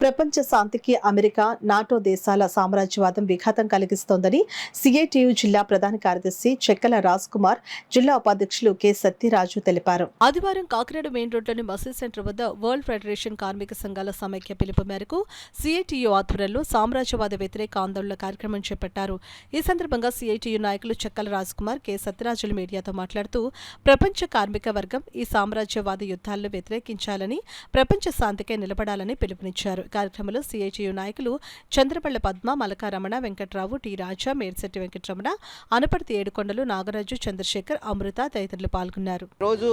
ప్రపంచ శాంతికి America, NATO దేశాల సామ్రాజ్యవాదం విఘాతం కలిగిస్తోందని సిఐటియు జిల్లా ప్రధాన కార్యదర్శి చెక్కల రాజ్ కుమార్, జిల్లా ఉపాధ్యక్షులు కె సత్యరాజు తెలిపారు. ఆదివారం కాకినాడ మెయిన్ రోడ్లోని మసీద్ సెంటర్ వద్ద వరల్డ్ ఫెడరేషన్ కార్మిక సంఘాల సమైక్య పిలుపు మేరకు సిఐటియు ఆధ్వర్యంలో సామ్రాజ్యవాద వ్యతిరేక ఆందోళన కార్యక్రమం చేపట్టారు. ఈ సందర్భంగా సిఐటియు నాయకులు చెక్కల రాజ్ కుమార్, కె సత్యరాజులు మీడియాతో మాట్లాడుతూ ప్రపంచ కార్మిక వర్గం ఈ సామ్రాజ్యవాద యుద్ధాలను వ్యతిరేకించాలని, ప్రపంచ శాంతికై నిలబడాలని పిలుపునిచ్చారు. కార్యక్రమంలో సిఐటియు నాయకులు చంద్రపళ్ల పద్మ, మలకా రమణ, వెంకట్రావు, టి రాజా, మేర్శెట్టి వెంకటరమణ, అనపర్తి ఏడుకొండలు, నాగరాజు, చంద్రశేఖర్, అమృత తదితరులు పాల్గొన్నారు. రోజు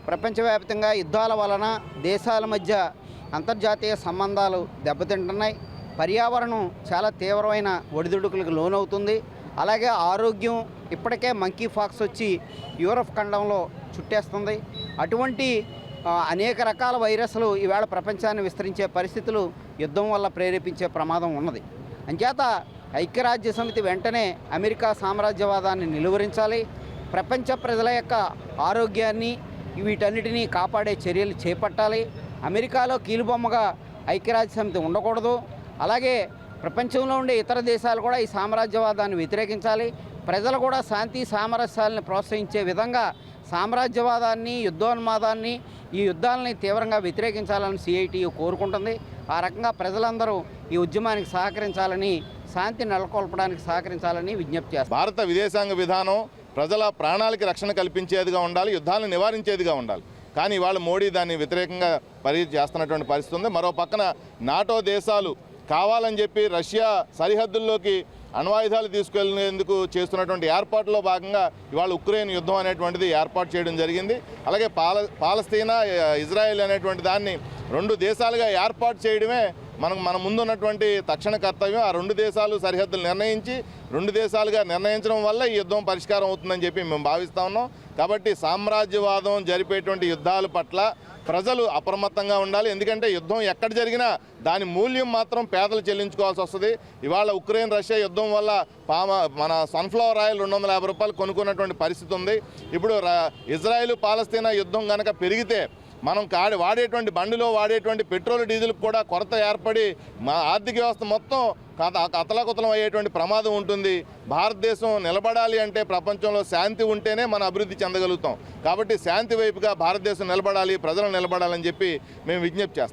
ప్రపంచవ్యాప్తంగా యుద్ధాల వలన దేశాల మధ్య అంతర్జాతీయ సంబంధాలు దెబ్బతింటున్నాయి. పర్యావరణం చాలా తీవ్రమైన ఒడిదుడుకులకు లోనవుతుంది. అలాగే ఆరోగ్యం ఇప్పటికే మంకీ ఫాక్స్ వచ్చి యూరప్ ఖండంలో చుట్టేస్తుంది. అటువంటి అనేక రకాల వైరస్లు ఈవేళ ప్రపంచాన్ని విస్తరించే పరిస్థితులు యుద్ధం వల్ల ప్రేరేపించే ప్రమాదం ఉన్నది. అంచేత ఐక్యరాజ్య సమితి వెంటనే అమెరికా సామ్రాజ్యవాదాన్ని నిలువరించాలి. ప్రపంచ ప్రజల యొక్క ఆరోగ్యాన్ని వీటన్నిటినీ కాపాడే చర్యలు చేపట్టాలి. అమెరికాలో కీలుబొమ్మగా ఐక్యరాజ్య సమితి ఉండకూడదు. అలాగే ప్రపంచంలో ఉండే ఇతర దేశాలు కూడా ఈ సామ్రాజ్యవాదాన్ని వ్యతిరేకించాలి. ప్రజలు కూడా శాంతి సామరస్యాలను ప్రోత్సహించే విధంగా సామ్రాజ్యవాదాన్ని, యుద్ధోన్మాదాన్ని, ఈ యుద్ధాలని తీవ్రంగా వ్యతిరేకించాలని సిఐటియు కోరుకుంటుంది. ఆ రకంగా ప్రజలందరూ ఈ ఉద్యమానికి సహకరించాలని, శాంతి నెలకొల్పడానికి సహకరించాలని విజ్ఞప్తి చేస్తారు. భారత విదేశాంగ విధానం ప్రజల ప్రాణాలకి రక్షణ కల్పించేదిగా ఉండాలి, యుద్ధాలను నివారించేదిగా ఉండాలి. కానీ ఇవాళ మోడీ దాన్ని వ్యతిరేకంగా చేస్తున్నటువంటి పరిస్థితి ఉంది. మరో పక్కన నాటో దేశాలు కావాలని చెప్పి రష్యా సరిహద్దుల్లోకి అణ్వాయుధాలు తీసుకెళ్లేందుకు చేస్తున్నటువంటి ఏర్పాటులో భాగంగా ఇవాళ ఉక్రెయిన్ యుద్ధం అనేటువంటిది ఏర్పాటు చేయడం జరిగింది. అలాగే పాలస్తీనా, ఇజ్రాయెల్ అనేటువంటి దాన్ని రెండు దేశాలుగా ఏర్పాటు చేయడమే మన ముందున్నటువంటి తక్షణ కర్తవ్యం. ఆ రెండు దేశాలు సరిహద్దులు నిర్ణయించి రెండు దేశాలుగా నిర్ణయించడం వల్ల ఈ యుద్ధం పరిష్కారం అవుతుందని చెప్పి మేము భావిస్తూ ఉన్నాం. కాబట్టి సామ్రాజ్యవాదం జరిపేటువంటి యుద్ధాల పట్ల ప్రజలు అప్రమత్తంగా ఉండాలి. ఎందుకంటే యుద్ధం ఎక్కడ జరిగినా దాని మూల్యం మాత్రం పేదలు చెల్లించుకోవాల్సి వస్తుంది. ఇవాళ ఉక్రెయిన్ రష్యా యుద్ధం వల్ల మన సన్ఫ్లవర్ ఆయిల్ 250 రూపాయలు కొనుక్కున్నటువంటి పరిస్థితి ఉంది. ఇప్పుడు ఇజ్రాయెల్ పాలస్తీనా యుద్ధం కనుక పెరిగితే మనం వాడేటువంటి బండిలో వాడేటువంటి పెట్రోల్ డీజిల్ కూడా కొరత ఏర్పడి మా ఆర్థిక వ్యవస్థ మొత్తం అతలాకుతలం అయ్యేటువంటి ప్రమాదం ఉంటుంది. భారతదేశం నిలబడాలి అంటే ప్రపంచంలో శాంతి ఉంటేనే మనం అభివృద్ధి చెందగలుగుతాం. కాబట్టి శాంతి వైపుగా భారతదేశం నిలబడాలి, ప్రజలు నిలబడాలని చెప్పి మేము విజ్ఞప్తి చేస్తాం.